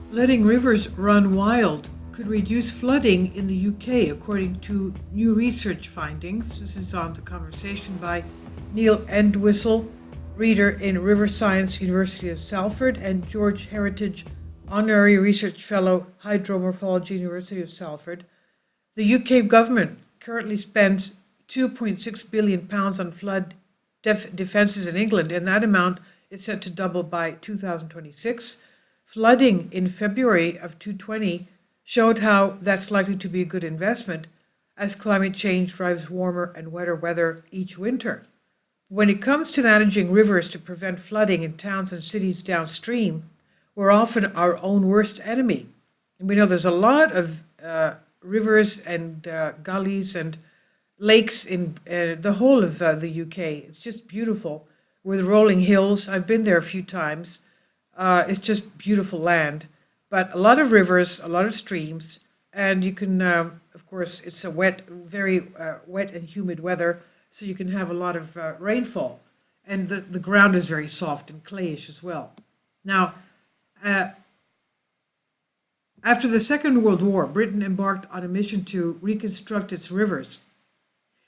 Letting rivers run wild could reduce flooding in the UK, according to new research findings. This is on the conversation by Neil Entwistle, reader in River Science, University of Salford, and George Heritage, honorary research fellow, hydromorphology, University of Salford. The UK government currently spends £2.6 billion on flood defences in England, and that amount is set to double by 2026. Flooding in February of 2020 showed how that's likely to be a good investment as climate change drives warmer and wetter weather each winter. When it comes to managing rivers to prevent flooding in towns and cities downstream, we're often our own worst enemy. And we know there's a lot of rivers and gullies and lakes in the whole of the UK. It's just beautiful with rolling hills. I've been there a few times. It's just beautiful land, but a lot of rivers, a lot of streams, and you can, of course, it's a very wet and humid weather, so you can have a lot of rainfall, and the ground is very soft and clayish as well. Now, uh, after the Second World War, Britain embarked on a mission to reconstruct its rivers.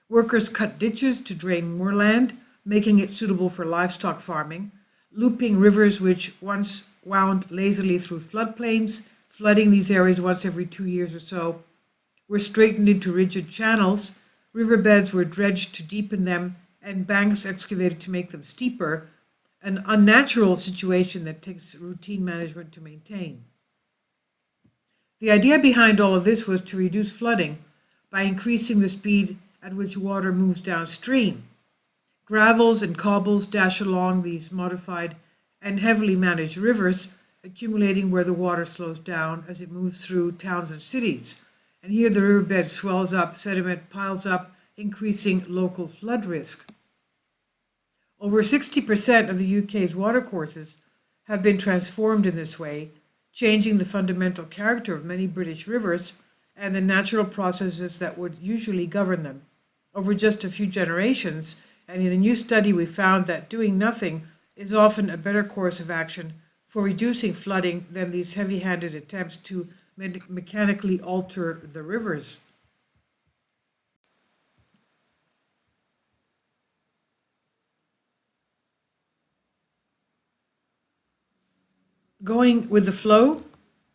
Workers cut ditches to drain moorland, making it suitable for livestock farming, looping rivers which once wound lazily through floodplains, flooding these areas once every 2 years or so, were straightened into rigid channels, riverbeds were dredged to deepen them, and banks excavated to make them steeper, an unnatural situation that takes routine management to maintain. The idea behind all of this was to reduce flooding by increasing the speed at which water moves downstream. Gravels and cobbles dash along these modified and heavily managed rivers, accumulating where the water slows down as it moves through towns and cities. And here the riverbed swells up, sediment piles up, increasing local flood risk. Over 60% of the UK's watercourses have been transformed in this way, changing the fundamental character of many British rivers and the natural processes that would usually govern them. Over just a few generations, and in a new study we found that doing nothing is often a better course of action for reducing flooding than these heavy-handed attempts to mechanically alter the rivers. Going with the flow,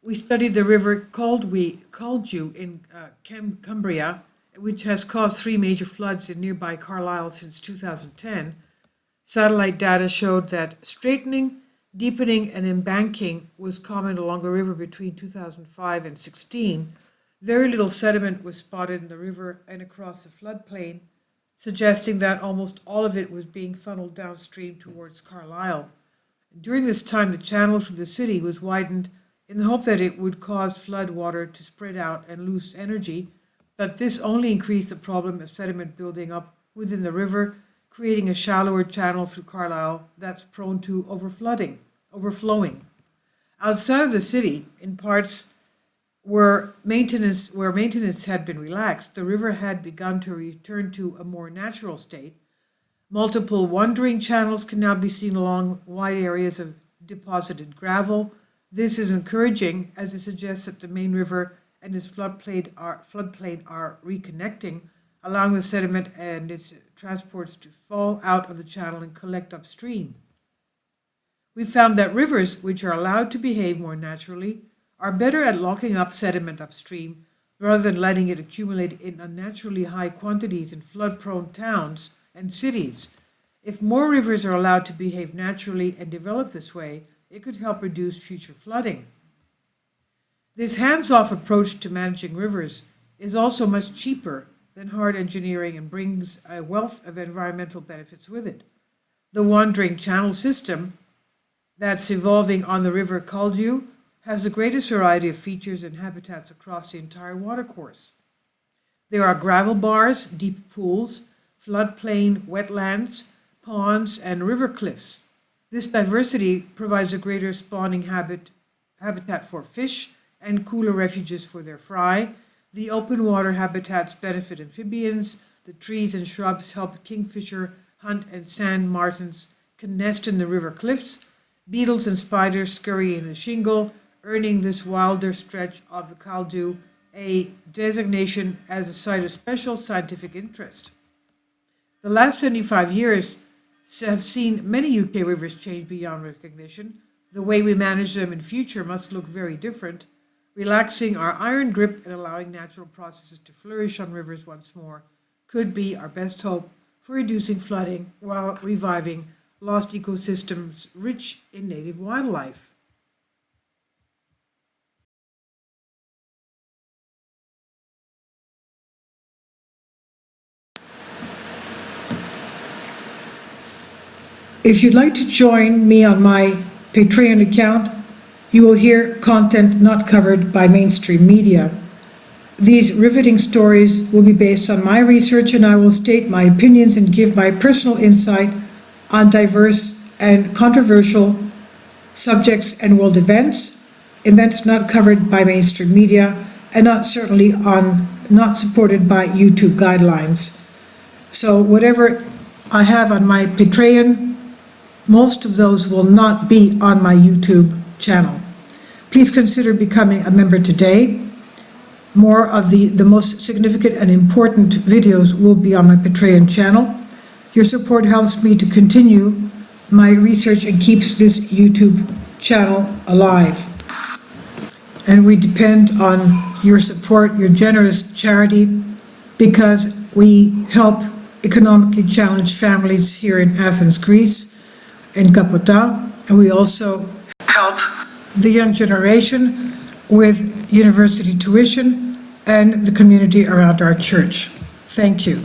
we studied the river Caldew in Cumbria, which has caused three major floods in nearby Carlisle since 2010. Satellite data showed that straightening, deepening, and embanking was common along the river between 2005 and 16. Very little sediment was spotted in the river and across the floodplain, suggesting that almost all of it was being funneled downstream towards Carlisle. During this time, the channel through the city was widened in the hope that it would cause flood water to spread out and lose energy, but this only increased the problem of sediment building up within the river, creating a shallower channel through Carlisle that's prone to overflowing. Outside of the city, in parts where maintenance had been relaxed, the river had begun to return to a more natural state. Multiple wandering channels can now be seen along wide areas of deposited gravel. This is encouraging as it suggests that the main river and its floodplain are reconnecting, allowing the sediment and its transports to fall out of the channel and collect upstream. We found that rivers which are allowed to behave more naturally are better at locking up sediment upstream rather than letting it accumulate in unnaturally high quantities in flood-prone towns and cities. If more rivers are allowed to behave naturally and develop this way, it could help reduce future flooding. This hands-off approach to managing rivers is also much cheaper than hard engineering and brings a wealth of environmental benefits with it. The wandering channel system that's evolving on the river Caldew has the greatest variety of features and habitats across the entire watercourse. There are gravel bars, deep pools, floodplain wetlands, ponds, and river cliffs. This diversity provides a greater spawning habitat for fish and cooler refuges for their fry. The open water habitats benefit amphibians. The trees and shrubs help kingfisher hunt, and sand martins can nest in the river cliffs. Beetles and spiders scurry in the shingle. earning this wilder stretch of the Caldu a designation as a site of special scientific interest. The last 75 years have seen many UK rivers change beyond recognition. The way we manage them in future must look very different, relaxing our iron grip and allowing natural processes to flourish on rivers once more could be our best hope for reducing flooding while reviving lost ecosystems rich in native wildlife. If you'd like to join me on my Patreon account, you will hear content not covered by mainstream media. These riveting stories will be based on my research, and I will state my opinions and give my personal insight on diverse and controversial subjects and world events not covered by mainstream media, and not supported by YouTube guidelines. So whatever I have on my Patreon, most of those will not be on my YouTube channel. Please consider becoming a member today. More of the most significant and important videos will be on my Patreon channel. Your support helps me to continue my research and keeps this YouTube channel alive. And we depend on your support, your generous charity, because we help economically challenged families here in Athens, Greece, in Kapota, and we also help the young generation with university tuition and the community around our church. Thank you.